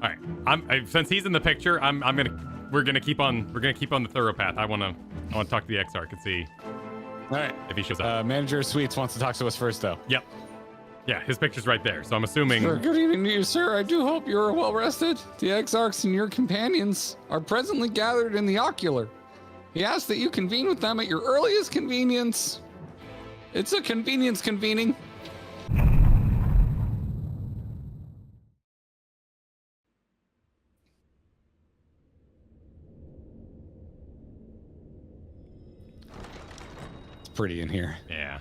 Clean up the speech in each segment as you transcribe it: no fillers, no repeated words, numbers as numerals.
All right. Since he's in the picture, we're gonna keep on the thorough path. I wanna talk to the Exarch and see. All right. If he shows up. Manager of Suites wants to talk to us first, though. Yep. Yeah, his picture's right there. So I'm assuming. Sir, good evening to you, sir. I do hope you are well rested. The Exarchs and your companions are presently gathered in the ocular. He asks that you convene with them at your earliest convenience. It's a convenience convening. It's pretty in here. Yeah.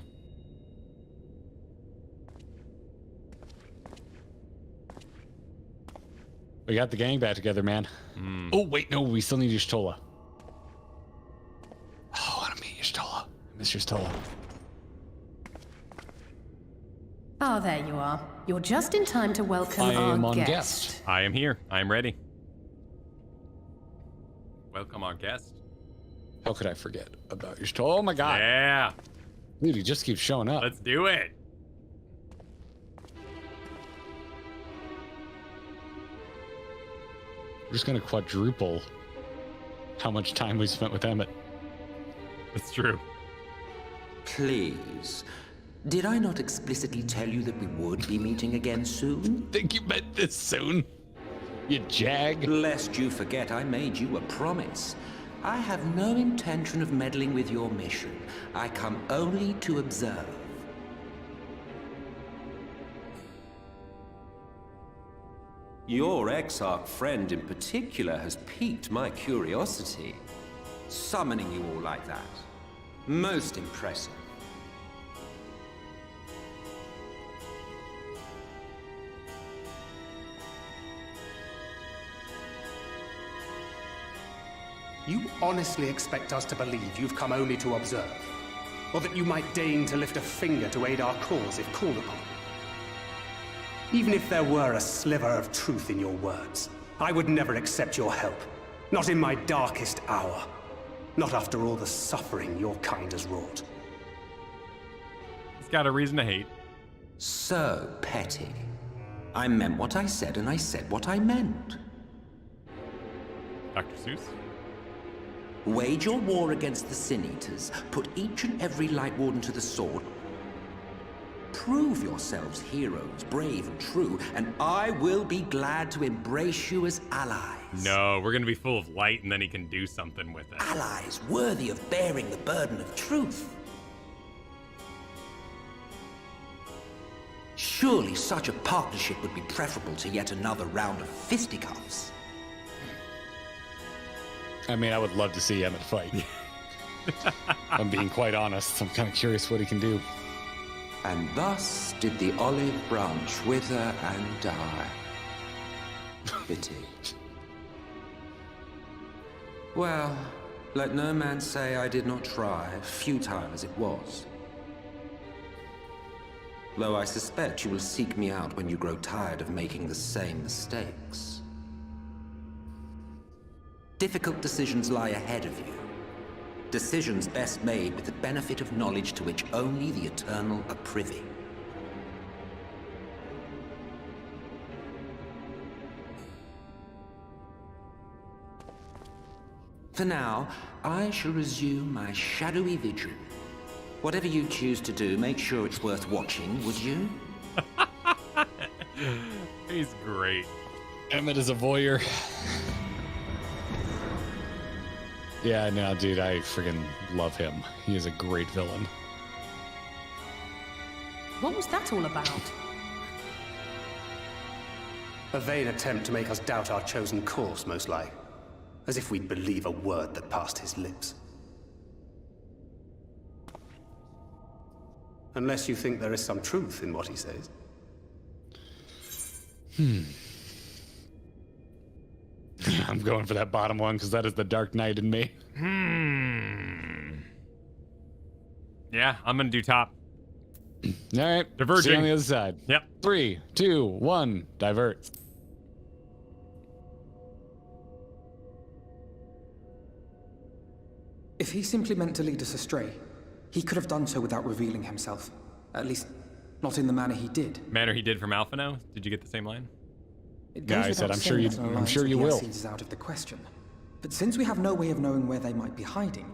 We got the gang back together, man. Oh, wait, no, we still need Y'shtola. Oh, I want to meet Y'shtola. I miss Y'shtola. Ah, there you are. You're just in time to welcome I am our on guest. guest. I am here. I am ready. Welcome our guest. How could I forget about Y'shtola? Oh my god. Yeah. Dude, he just keeps showing up. Let's do it. We're just gonna quadruple how much time we spent with Emmett. That's true. Please. Did I not explicitly tell you that we would be meeting again soon? Think you meant this soon? You jag. Lest you forget, I made you a promise. I have no intention of meddling with your mission. I come only to observe. Your Exarch friend in particular has piqued my curiosity. Summoning you all like that. Most impressive. You honestly expect us to believe you've come only to observe? Or that you might deign to lift a finger to aid our cause if called upon? Even if there were a sliver of truth in your words, I would never accept your help. Not in my darkest hour. Not after all the suffering your kind has wrought. He's got a reason to hate. So petty. I meant what I said, and I said what I meant. Dr. Seuss? Wage your war against the Sin Eaters, put each and every Light Warden to the sword, prove yourselves heroes, brave and true, and I will be glad to embrace you as allies. No, we're gonna be full of light and then he can do something with it. Allies worthy of bearing the burden of truth. Surely such a partnership would be preferable to yet another round of fisticuffs. I mean, I would love to see Emmett fight. I'm being quite honest. I'm kind of curious what he can do. And thus did the olive branch wither and die. Pity. Well, let no man say I did not try, futile as it was. Though I suspect you will seek me out when you grow tired of making the same mistakes. Difficult decisions lie ahead of you. Decisions best made with the benefit of knowledge to which only the eternal are privy. For now, I shall resume my shadowy vigil. Whatever you choose to do, make sure it's worth watching, would you? He's great. Emmett is a voyeur. Yeah, no, dude, I friggin' love him. He is a great villain. What was that all about? A vain attempt to make us doubt our chosen course, most like. As if we'd believe a word that passed his lips. Unless you think there is some truth in what he says. I'm going for that bottom one because that is the Dark Knight in me. Yeah, I'm gonna do top. All right, Diverging. see you on the other side. Yep. 3, 2, 1, divert. If he simply meant to lead us astray, he could have done so without revealing himself. At least, not in the manner he did. Manner he did from Alphino? Did you get the same line? It goes Yeah, I without said, I'm saying sure that an I'm alliance sure with you the will. Scions is out of the question. But since we have no way of knowing where they might be hiding,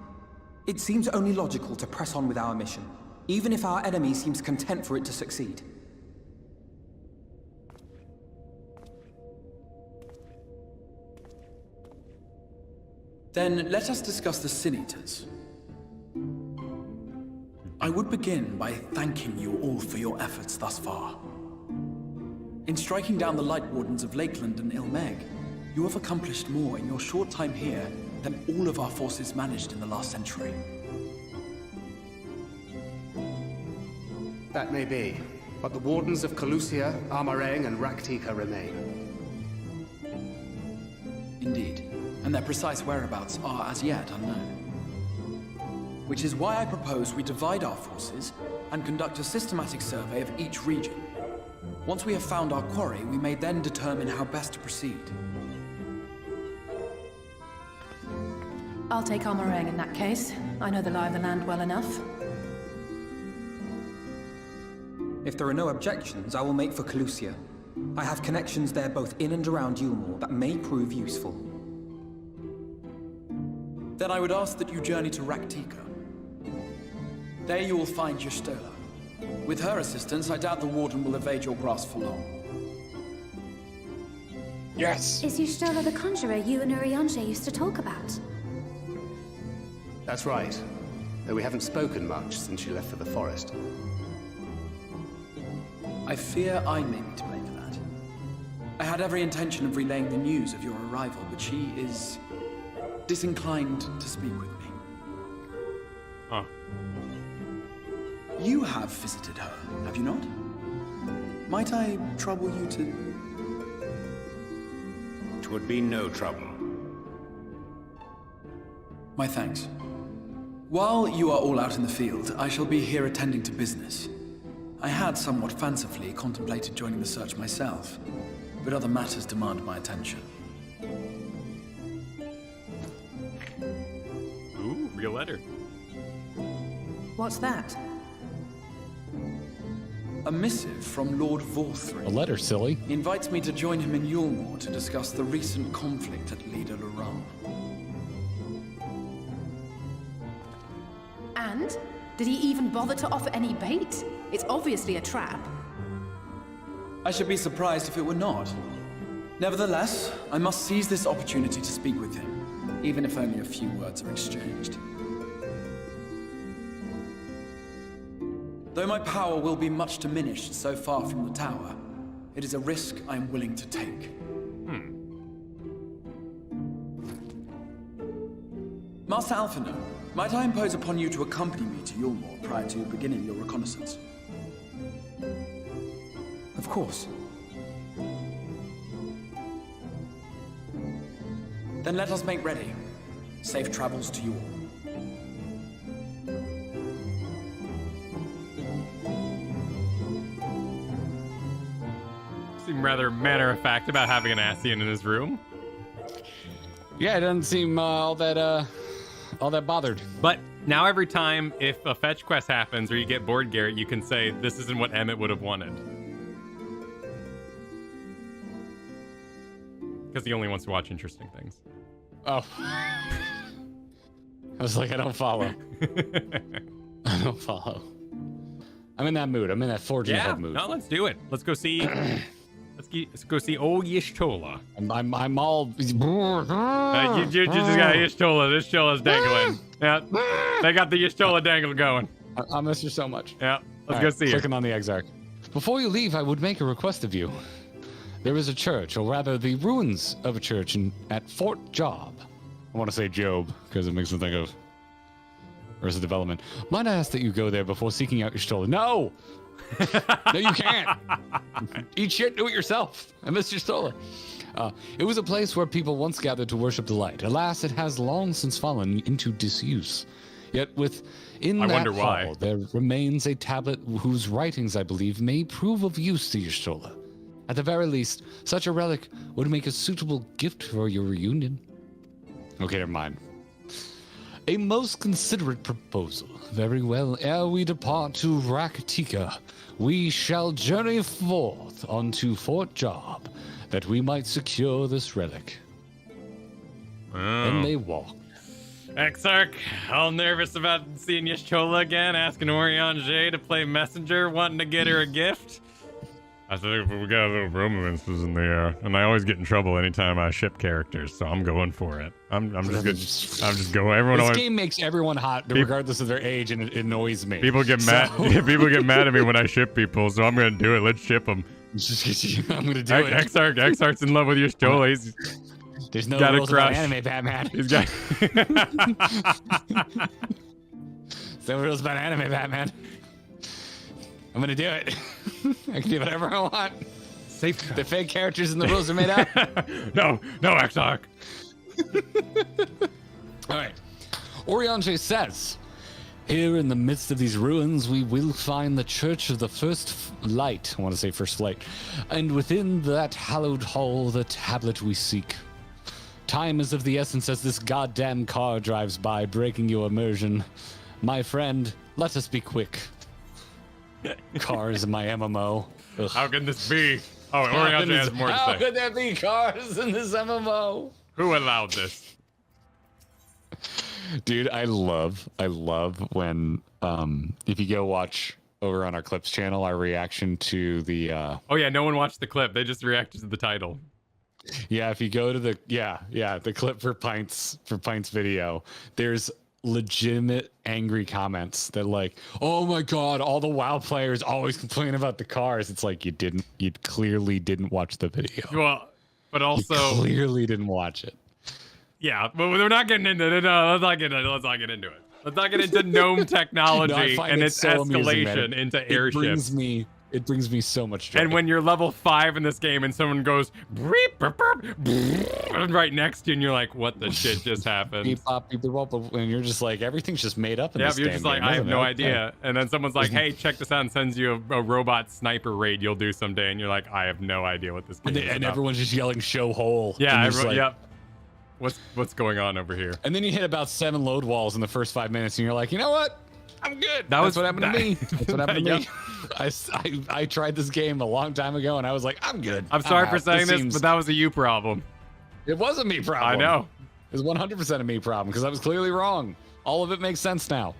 it seems only logical to press on with our mission, even if our enemy seems content for it to succeed. Then let us discuss the Sin Eaters. I would begin by thanking you all for your efforts thus far. In striking down the Light Wardens of Lakeland and Ilmeg, you have accomplished more in your short time here than all of our forces managed in the last century. That may be, but the Wardens of Calusia, Armarang, and Rak'tika remain. Indeed, and their precise whereabouts are as yet unknown. Which is why I propose we divide our forces and conduct a systematic survey of each region. Once we have found our quarry, we may then determine how best to proceed. I'll take Armarang in that case. I know the lie of the land well enough. If there are no objections, I will make for Calusia. I have connections there both in and around Yulmore that may prove useful. Then I would ask that you journey to Rak'tika. There you will find Y'shtola. With her assistance, I doubt the Warden will evade your grasp for long. Yes! Is Y'shtola the conjurer you and Urianger used to talk about? That's right. Though we haven't spoken much since she left for the forest. I fear I may be to blame for that. I had every intention of relaying the news of your arrival, but she is disinclined to speak with me. Huh. You have visited her, have you not? Might I trouble you to... 'Twould be no trouble. My thanks. While you are all out in the field, I shall be here attending to business. I had somewhat fancifully contemplated joining the search myself, but other matters demand my attention. Ooh, real letter. What's that? A missive from Lord A Vorthry. letter, silly. He invites me to join him in Yulmore to discuss the recent conflict at Lida Luran. And? Did he even bother to offer any bait? It's obviously a trap. I should be surprised if it were not. Nevertheless, I must seize this opportunity to speak with him, even if only a few words are exchanged. Though my power will be much diminished so far from the tower, it is a risk I am willing to take. Master Alphino, might I impose upon you to accompany me to Yulmore prior to beginning your reconnaissance? Of course. Then let us make ready. Safe travels to you all. Seem rather matter-of-fact about having an Ascian in his room. Yeah, it doesn't seem all that bothered. But now every time if a fetch quest happens or you get bored, Garrett, you can say, this isn't what Emmett would have wanted. Because he only wants to watch interesting things. Oh. I was like, I don't follow. I don't follow. I'm in that mood. I'm in that forging ahead mood. No, let's do it. Let's go see. Let's go see old Y'shtola. I'm all. You just got Y'shtola. This Y'shtola's dangling. Yeah, they got the Y'shtola dangle going. I miss you so much. Yeah, let's go see her. Clicking on the Exarch. Before you leave, I would make a request of you. There is a church, or rather the ruins of a church at Fort Jobb. I want to say Jobb, because it makes me think of Arrested Development. Might I ask that you go there before seeking out Y'shtola? No! No, you can't. Eat shit, do it yourself. I miss Y'shtola. It was a place where people once gathered to worship the light. Alas, it has long since fallen into disuse. Yet within that hall, there remains a tablet whose writings, I believe, may prove of use to Y'shtola. At the very least, such a relic would make a suitable gift for your reunion. Okay, never mind. A most considerate proposal. Very well, ere we depart to Rak'tika, we shall journey forth unto Fort Jobb that we might secure this relic. And they walk. Exarch, all nervous about seeing Y'shtola again, asking Oriange to play messenger, wanting to get her a gift. I said, we got a little romances in the air, and I always get in trouble anytime I ship characters, so I'm going for it. I'm just going. Everyone. This game makes everyone hot, regardless of their age, and it annoys me. People get mad. People get mad at me when I ship people, so I'm gonna do it. Let's ship them. I'm gonna do it. Exarch's in love with Y'shtola. There's no rules about anime, Batman. He's got. There's no rules about anime, Batman. I'm gonna do it. I can do whatever I want. Safe. The fake characters and the rules are made up. No, Exarch. All right. Oriange says, here in the midst of these ruins, we will find the Church of the First Light. I want to say First Light. And within that hallowed hall, the tablet we seek. Time is of the essence as this goddamn car drives by, breaking your immersion. My friend, let us be quick. Cars in my MMO. Ugh. How can this be? Oh, Oriange has more to say. How could there be cars in this MMO? Who allowed this? Dude, I love when if you go watch over on our Clips channel our reaction to the Oh yeah, no one watched the clip. They just reacted to the title. Yeah, if you go to the the clip for Pints video, there's legitimate angry comments that like, oh my god, all the WoW players always complain about the cars. It's like you clearly didn't watch the video. Well, but also you clearly didn't watch it. Yeah, but we're not getting into it. No, let's not get into it. Let's not get into gnome technology and its escalation into airships. It brings me so much joy. And when you're level 5 in this game and someone goes beep, burp, burp, right next to you and you're like, what the shit just happened? Beep, bop, beep, bop, and you're just like, everything's just made up in this you're just like, I have no idea. And then someone's like, hey, check this out, and sends you a robot sniper raid you'll do someday. And you're like, I have no idea what this game is and about. everyone's just yelling show hole. Yeah, everyone, yep. What's going on over here? And then you hit about 7 load walls in the first 5 minutes and you're like, you know what? I'm good. That's what happened to me. That's what happened to me. I tried this game a long time ago and I was like, I'm good. I'm sorry for saying this, but that was a you problem. It was a me problem. I know. It was 100% a me problem because I was clearly wrong. All of it makes sense now.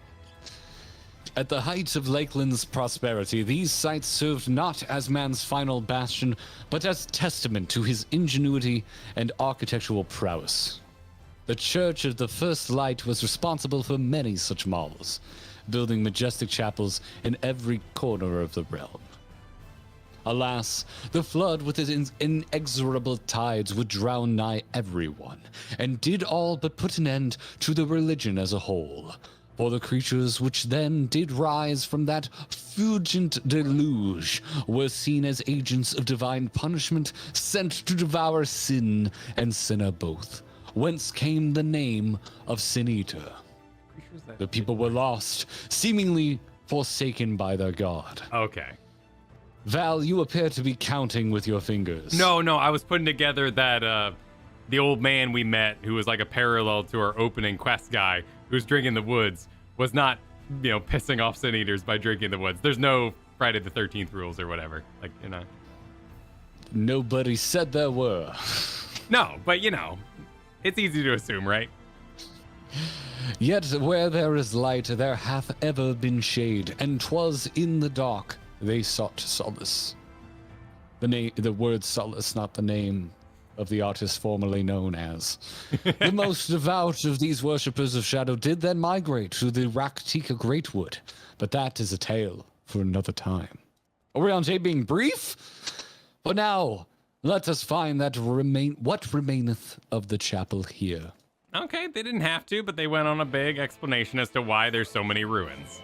At the height of Lakeland's prosperity, these sites served not as man's final bastion, but as testament to his ingenuity and architectural prowess. The Church of the First Light was responsible for many such marvels, building majestic chapels in every corner of the realm. Alas, the flood with its inexorable tides would drown nigh everyone, and did all but put an end to the religion as a whole. For the creatures which then did rise from that fulgent deluge were seen as agents of divine punishment, sent to devour sin and sinner both, whence came the name of Sin Eater. The people were lost, seemingly forsaken by their god. Okay. Val, you appear to be counting with your fingers. No, I was putting together that the old man we met, who was like a parallel to our opening quest guy, who's drinking the woods, was not, pissing off Sin Eaters by drinking the woods. There's no Friday the 13th rules or whatever. Nobody said there were. No, but it's easy to assume, right? Yet where there is light, there hath ever been shade, and 'twas in the dark they sought solace. The word solace, not the name of the artist formerly known as. The most devout of these worshippers of shadow did then migrate to the Rak'tika Greatwood, but that is a tale for another time. Oriange being brief? But now, let us find what remaineth of the chapel here. Okay, they didn't have to, but they went on a big explanation as to why there's so many ruins.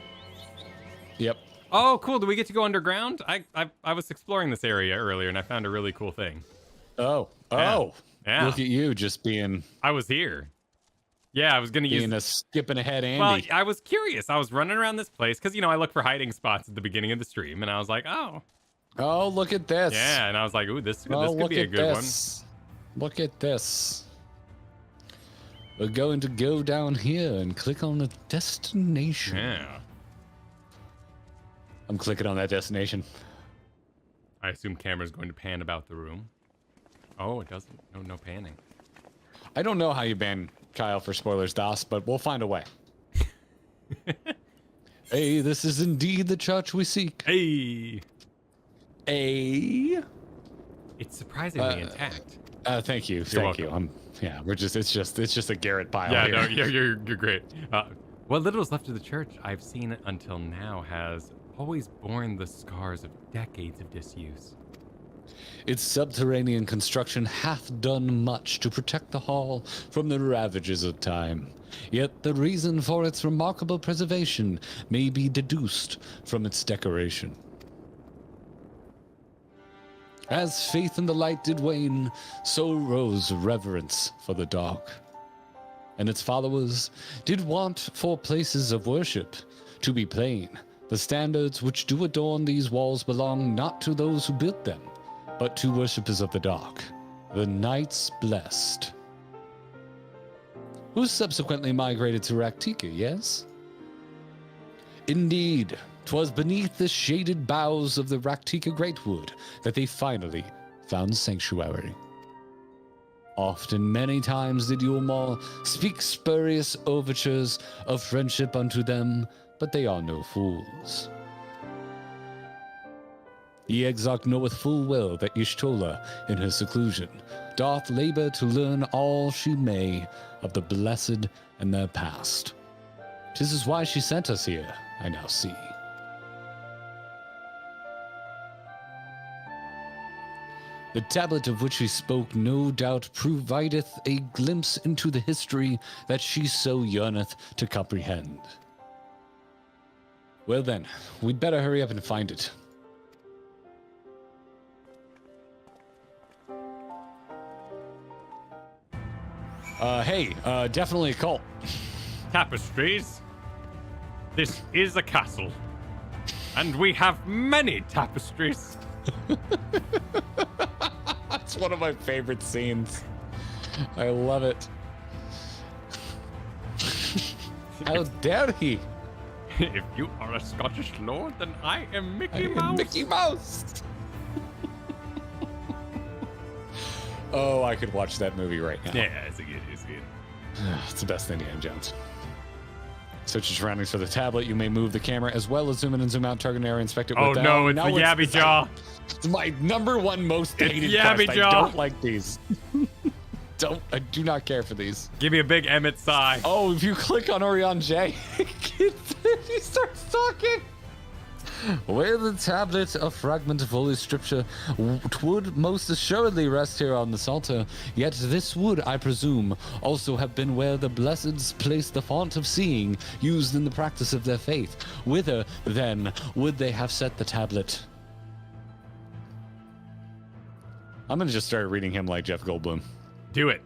Yep. Oh, cool. Do we get to go underground? I was exploring this area earlier, and I found a really cool thing. Oh. Yeah. Look at you just being... I was here. Yeah, I was going to use... Being a skipping ahead Andy. Well, I was curious. I was running around this place, because, I look for hiding spots at the beginning of the stream, and I was like, oh. Oh, look at this. Yeah, and I was like, ooh, this could be a good one. Look at this. We're going to go down here and click on the destination. Yeah. I'm clicking on that destination. I assume camera's going to pan about the room. Oh, it doesn't. No panning. I don't know how you ban Kyle for spoilers, Das, but we'll find a way. Hey, this is indeed the church we seek. Hey. Hey. It's surprisingly intact. Thank you. You're Thank welcome. you. It's just a Garrett pile Yeah, here. no, you're great. What little is left of the church I've seen until now has always borne the scars of decades of disuse. Its subterranean construction hath done much to protect the hall from the ravages of time. Yet the reason for its remarkable preservation may be deduced from its decoration. As faith in the light did wane, so rose reverence for the dark. And its followers did want for places of worship to be plain. The standards which do adorn these walls belong not to those who built them, but to worshippers of the dark, the Knights Blessed, who subsequently migrated to Rak'tika, yes? Indeed, 'twas beneath the shaded boughs of the Rak'tika Greatwood that they finally found sanctuary. Often many times did Yulmar speak spurious overtures of friendship unto them, but they are no fools. The Exarch knoweth full well that Y'shtola, in her seclusion, doth labor to learn all she may of the blessed and their past. 'Tis is why she sent us here, I now see. The tablet of which she spoke no doubt provideth a glimpse into the history that she so yearneth to comprehend. Well then, we'd better hurry up and find it. Definitely a cult. Tapestries. This is a castle. And we have many tapestries. That's one of my favorite scenes. I love it. How dare he? If you are a Scottish lord, then I am Mickey Mouse. Mickey Mouse. Oh, I could watch that movie right now. Yeah, it's good. It's the best Indiana Jones. Search your surroundings for the tablet. You may move the camera as well as zoom in and zoom out, target area, inspect it. Oh no, it's the Yabby Jaw. It's my number one most hated Yabby quest. Jaw. I don't like these. I do not care for these. Give me a big Emet-Selch. Oh, if you click on Orion J, he starts talking. Where the tablet, a fragment of holy scripture, would most assuredly rest here on this altar. Yet this would, I presume, also have been where the blesseds placed the font of seeing used in the practice of their faith. Whither, then, would they have set the tablet? I'm gonna just start reading him like Jeff Goldblum. Do it.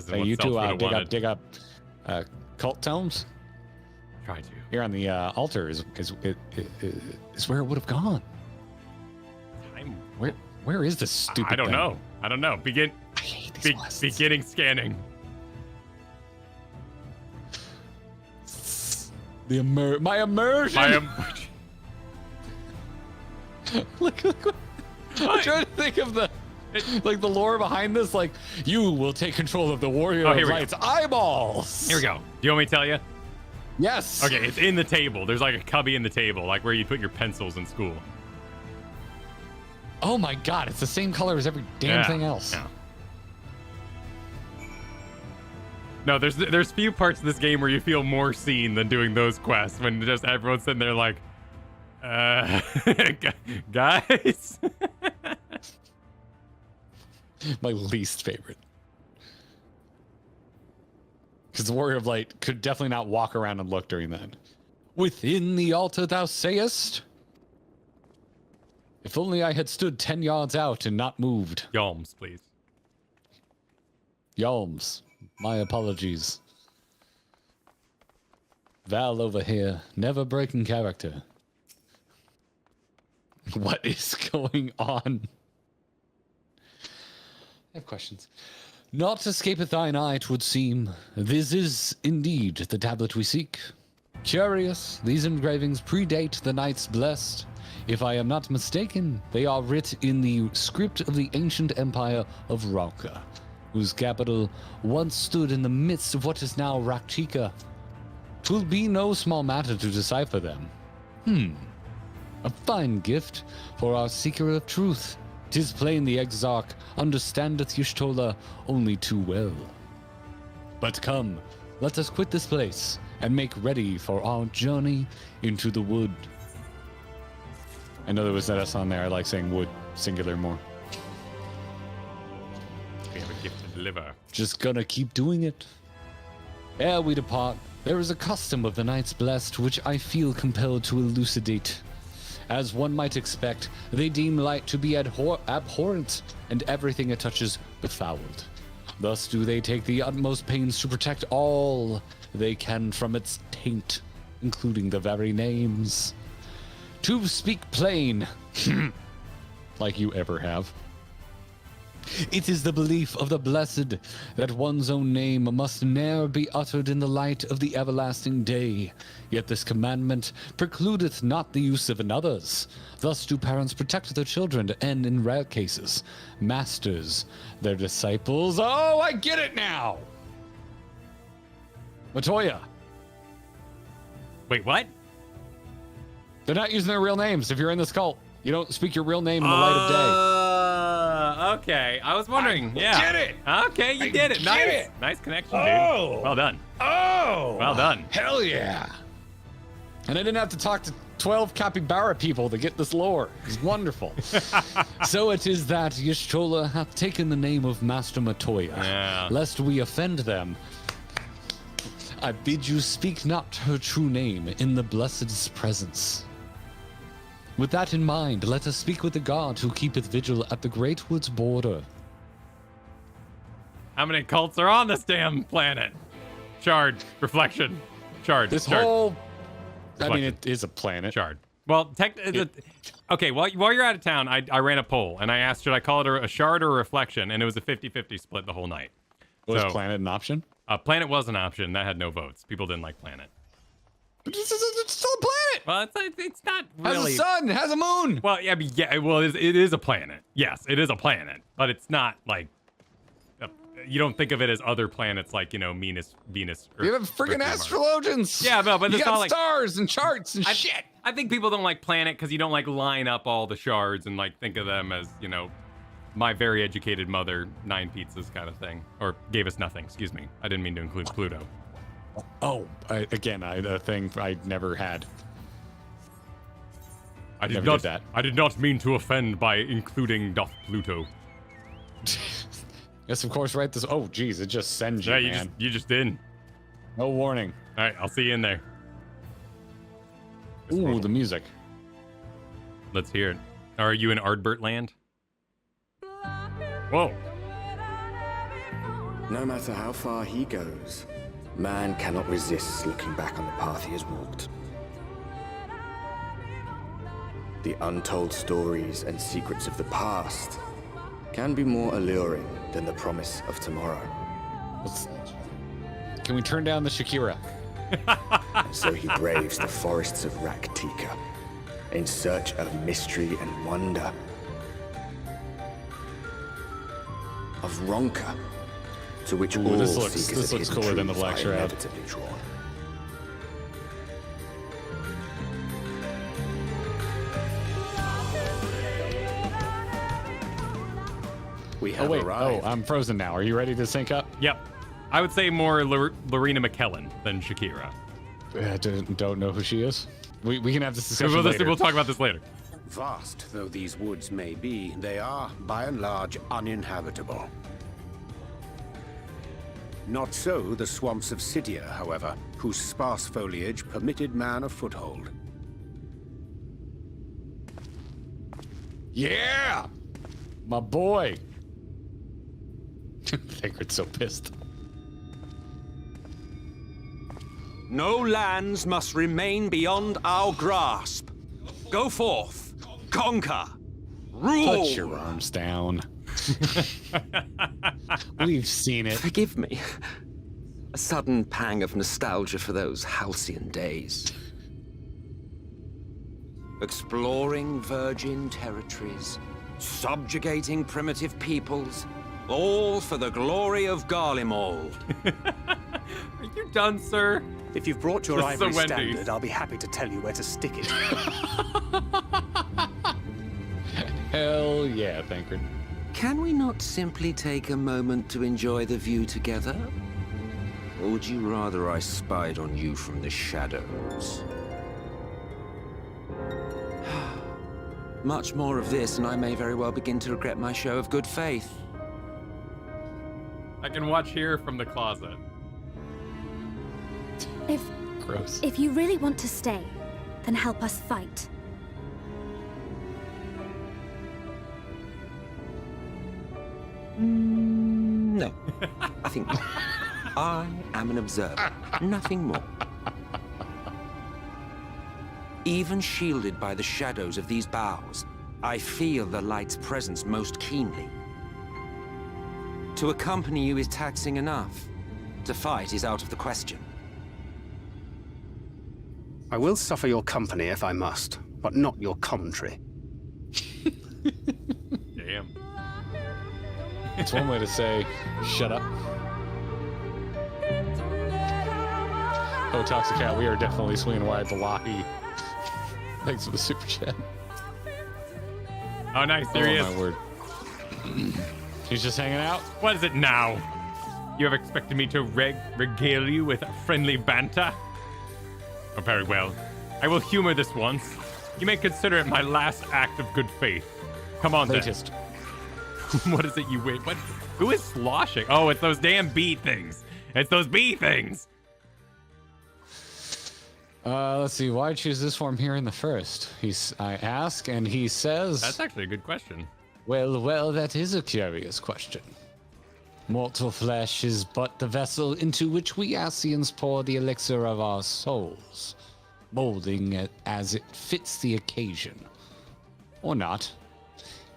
Hey, you two dig up cult tomes? Try to. Here on the altar is where it would have gone. Where is this stupid I don't thing? know. I don't know. I hate these quests. Beginning scanning. My immersion. Look. I'm trying to think of the lore behind this. Like, you will take control of the warrior of light's eyeballs. Here we go. Do you want me to tell you? Yes. Okay, it's in the table. There's like a cubby in the table, like where you put your pencils in school. Oh my god, it's the same color as every damn thing else. Yeah. No, there's few parts of this game where you feel more seen than doing those quests when just everyone's sitting there like, guys. My least favorite. Because the Warrior of Light could definitely not walk around and look during that. Within the altar thou sayest? If only I had stood 10 yards out and not moved. Yalms, please. Yalms. My apologies. Val over here, never breaking character. What is going on? I have questions. Not escapeth thine eye, 'twould seem. This is indeed the tablet we seek. Curious, these engravings predate the Knights Blessed, If I am not mistaken, they are writ in the script of the ancient empire of Rak'tika, whose capital once stood in the midst of what is now Rak'tika. 'Twill be no small matter to decipher them. A fine gift for our seeker of truth. 'Tis plain the Exarch understandeth Y'shtola only too well. But come, let us quit this place and make ready for our journey into the wood. I know there was that S on there. I like saying wood, singular more. We have a gift to deliver. Just gonna keep doing it. Ere we depart, there is a custom of the Knights Blessed which I feel compelled to elucidate. As one might expect, they deem light to be abhorrent, and everything it touches befouled. Thus do they take the utmost pains to protect all they can from its taint, including the very names. To speak plain, like you ever have, it is the belief of the blessed that one's own name must ne'er be uttered in the light of the everlasting day. Yet this commandment precludeth not the use of another's. Thus do parents protect their children, and in rare cases, masters their disciples. Oh, I get it now! Matoya. Wait, what? They're not using their real names if you're in this cult. You don't speak your real name in the light of day. Okay. I was wondering. Yeah. Get it. Okay, you did it. Nice. it. Nice connection, dude. Oh. Well done. Oh! Well done. Hell yeah! And I didn't have to talk to 12 capybara people to get this lore. It's wonderful. So it is that Y'shtola hath taken the name of Master Matoya. Yeah. Lest we offend them, I bid you speak not her true name in the Blessed's presence. With that in mind, let us speak with the god who keepeth vigil at the Greatwood's border. How many cults are on this damn planet? Shard. Reflection. Shard. This Shard. whole... I Reflection. mean, it is a planet. Shard. Well, okay, while you're out of town, I ran a poll, and I asked, should I call it a shard or a reflection? And it was a 50-50 split the whole night. Was planet an option? Planet was an option. That had no votes. People didn't like planet. But it's still a planet! Well, it's not really... Has a sun, has a moon! Well, yeah, well, it is a planet. Yes, it is a planet, but it's not like... You don't think of it as other planets like, Venus, Earth, You have friggin' astrologians! Yeah, but you it's got not like... stars and charts and shit! I think people don't like planet because you don't like line up all the shards and like think of them as, my very educated mother, 9 pizzas kind of thing. Or gave us nothing, excuse me. I didn't mean to include Pluto. Oh, a thing I never had. I did Never not did that. I did not mean to offend by including doth Pluto. Yes, of course, right? This. Oh, geez, it just sends you, Yeah, man. you just did. No warning. All right, I'll see you in there. Ooh, the music. Let's hear it. Are you in Ardbert land? Whoa. No matter how far he goes, man cannot resist looking back on the path he has walked. The untold stories and secrets of the past can be more alluring than the promise of tomorrow. Can we turn down the Shakira? And so he braves the forests of Rak'tika in search of mystery and wonder. Of Ronka, to which all this seekers looks of cooler hidden than the truths Black are Shroud. inevitably drawn. We have arrived. Oh, I'm frozen now. Are you ready to sync up? Yep. I would say more Lorena McKellen than Shakira. Don't know who she is. We can have this discussion later. We'll talk about this later. Vast though these woods may be, they are, by and large, uninhabitable. Not so the swamps of Sidia, however, whose sparse foliage permitted man a foothold. Yeah! My boy! Thagrid's so pissed. No lands must remain beyond our grasp. Go forth, conquer, rule. Put your arms down. We've seen it. Forgive me. A sudden pang of nostalgia for those halcyon days. exploring virgin territories, subjugating primitive peoples, all for the glory of Garlemald. Are you done, sir? If you've brought your This is a ivory Wendy's. standard, I'll be happy to tell you where to stick it. Hell yeah, Thancred. Can we not simply take a moment to enjoy the view together? Or would you rather I spied on you from the shadows? Much more of this, and I may very well begin to regret my show of good faith. I can watch here from the closet. Gross. If you really want to stay, then help us fight. No, I think not. I am an observer, nothing more. Even shielded by the shadows of these boughs, I feel the light's presence most keenly. To accompany you is taxing enough. To fight is out of the question. I will suffer your company if I must, but not your commentary. Damn. It's one way to say, shut up. Oh, Toxicat, we are definitely swinging wide to Lahi. Thanks for the super chat. Oh, nice. There he is. My word. He's just hanging out. What is it now? You have expected me to regale you with friendly banter? Oh, very well. I will humor this once. You may consider it my last act of good faith. Come on, Latest. then. What is it you wait? What? Who is sloshing? Oh, it's those damn bee things. It's those bee things. Let's see. Why choose this form here in the first? I ask, and he says... That's actually a good question. Well, that is a curious question. Mortal flesh is but the vessel into which we Ascians pour the elixir of our souls, molding it as it fits the occasion. Or not,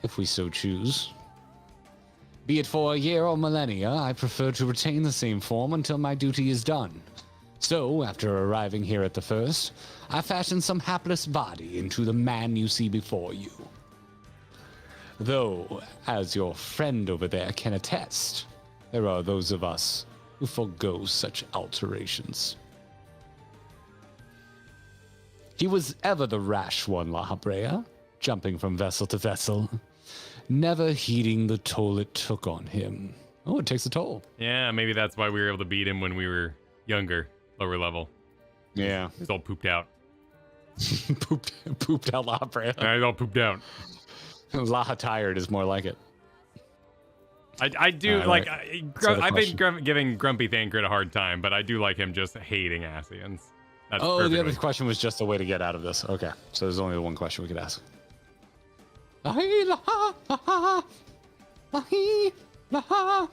if we so choose. Be it for a year or millennia, I prefer to retain the same form until my duty is done. So, after arriving here at the first, I fashion some hapless body into the man you see before you. Though, as your friend over there can attest, there are those of us who forego such alterations. He was ever the rash one, La Habrea, jumping from vessel to vessel, never heeding the toll it took on him. Oh, it takes a toll. Yeah, maybe that's why we were able to beat him when we were younger, lower level. Yeah. He's all pooped out. pooped out La Habrea. Yeah, he's all pooped out. Laha tired is more like it. I do right. I've been giving Grumpy Thancred a hard time, but I do like him just hating Ascians. That's Oh, the perfectly. other question was just a way to get out of this. Okay, so there's only one question we could ask. Lahi, laha, laha, lahi, laha.